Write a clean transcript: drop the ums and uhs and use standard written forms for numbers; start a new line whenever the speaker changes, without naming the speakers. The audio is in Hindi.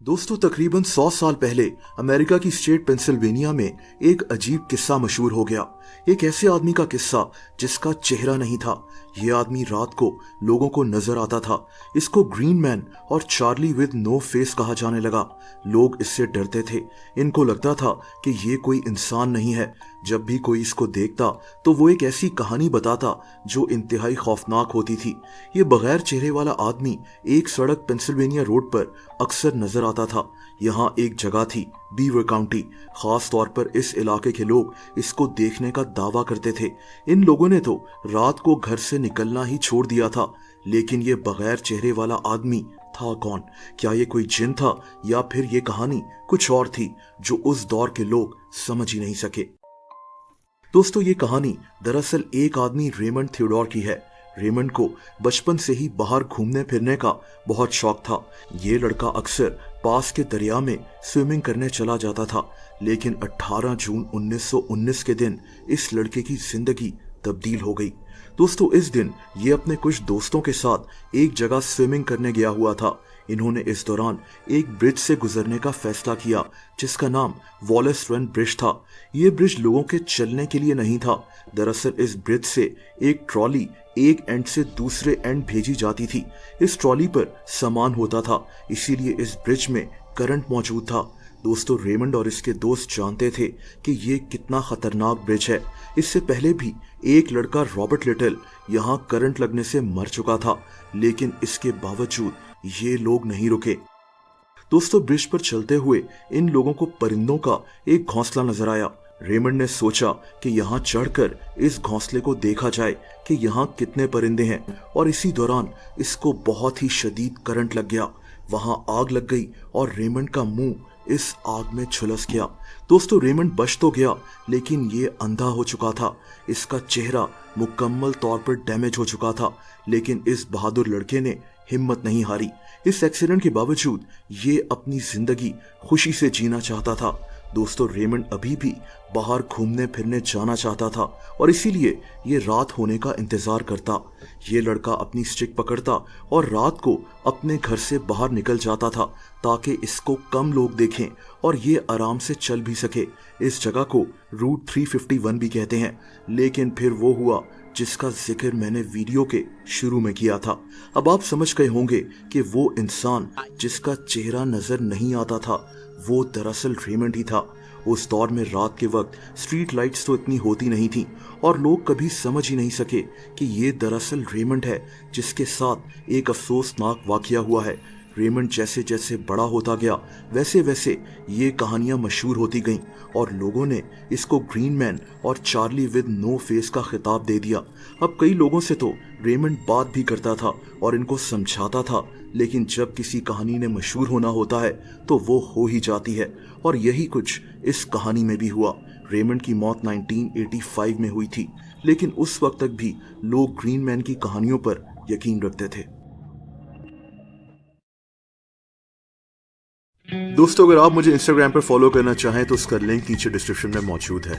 दोस्तों, तकरीबन 100 साल पहले अमेरिका की स्टेट पेंसिल्वेनिया में एक अजीब किस्सा मशहूर हो गया। एक ऐसे आदमी का किस्सा जिसका चेहरा नहीं था। यह आदमी रात को लोगों को नजर आता था। इसको ग्रीन मैन और चार्ली विद नो फेस कहा जाने लगा। लोग इससे डरते थे। इनको लगता था कि ये कोई इंसान नहीं है। जब भी कोई इसको देखता तो वो एक ऐसी कहानी बताता जो इंतहाई खौफनाक होती थी। ये बगैर चेहरे वाला आदमी एक सड़क पेंसिल्वेनिया रोड पर अक्सर नजर आता था। यहाँ एक जगह थी, बीवर काउंटी। खास तौर पर इस इलाके के लोग इसको देखने का दावा करते थे। इन लोगों ने तो रात को घर से निकलना ही छोड़ दिया था। लेकिन ये बगैर चेहरे वाला आदमी था कौन? क्या ये कोई जिन था या फिर ये कहानी कुछ और थी जो उस दौर के लोग समझ ही नहीं सके। दोस्तों, ये कहानी दरअसल एक आदमी रेमंड थियोडोर की है। रेमंड को बचपन से ही बाहर घूमने फिरने का बहुत शौक था। ये लड़का अक्सर पास के दरिया में स्विमिंग करने चला जाता था। लेकिन 18 जून 1919 के दिन इस लड़के की जिंदगी तब्दील हो गई। दोस्तों, इस दिन ये अपने कुछ दोस्तों के साथ एक जगह स्विमिंग करने गया हुआ था। इन्होंने इस दौरान एक ब्रिज से गुजरने का फैसला किया जिसका नाम वॉलेस रन ब्रिज था। ये ब्रिज लोगों के चलने के लिए नहीं था। दरअसल इस ब्रिज से एक ट्रॉली एक एंड से दूसरे एंड भेजी जाती थी। इस ट्रॉली पर सामान होता था, इसीलिए इस ब्रिज में करंट मौजूद था। दोस्तों, रेमंड और इसके दोस्त जानते थे कि ये कितना खतरनाक ब्रिज है। इससे पहले भी एक लड़का रॉबर्ट लिटिल यहाँ करंट लगने से मर चुका था, लेकिन इसके बावजूद ये लोग नहीं रुके। दोस्तों, ब्रिज पर चलते हुए इन लोगों को परिंदों का एक घोंसला नजर आया। रेमंड ने सोचा कि यहाँ चढ़कर इस घोंसले को देखा जाए कि यहाँ कितने परिंदे हैं, और इसी दौरान इसको बहुत ही शदीद करंट लग गया। वहां आग लग गई और रेमंड का मुंह इस आग में झुलस गया। दोस्तों, रेमंड बच तो गया, लेकिन ये अंधा हो चुका था। इसका चेहरा मुकम्मल तौर पर डैमेज हो चुका था। लेकिन इस बहादुर लड़के ने हिम्मत नहीं हारी। इस एक्सीडेंट के बावजूद ये अपनी जिंदगी खुशी से जीना चाहता था। दोस्तों, रेमंड अभी भी बाहर घूमने फिरने जाना चाहता था और इसीलिए ये रात होने का इंतजार करता। ये लड़का अपनी स्टिक पकड़ता और रात को अपने घर से बाहर निकल जाता था ताकि इसको कम लोग देखें और ये आराम से चल भी सके। इस जगह को रूट 351 भी कहते हैं। लेकिन फिर वो हुआ जिसका जिक्र मैंने वीडियो के शुरू में किया था। अब आप समझ गए होंगे कि वो इंसान जिसका चेहरा नजर नहीं आता था वो दरअसल रेमंड ही था। उस दौर में रात के वक्त स्ट्रीट लाइट्स तो इतनी होती नहीं थी और लोग कभी समझ ही नहीं सके कि ये दरअसल रेमंड है जिसके साथ एक अफसोसनाक वाकया हुआ है। रेमंड जैसे जैसे बड़ा होता गया वैसे वैसे ये कहानियां मशहूर होती गईं और लोगों ने इसको ग्रीन मैन और चार्ली विद नो फेस का खिताब दे दिया। अब कई लोगों से तो रेमंड बात भी करता था और इनको समझाता था, लेकिन जब किसी कहानी ने मशहूर होना होता है तो वो हो ही जाती है, और यही कुछ इस कहानी में भी हुआ। रेमंड की मौत 1985 में हुई थी, लेकिन उस वक्त तक भी लोग ग्रीन मैन की कहानियों पर यकीन रखते थे। दोस्तों, अगर आप मुझे इंस्टाग्राम पर फॉलो करना चाहें तो उसका लिंक नीचे डिस्क्रिप्शन में मौजूद है।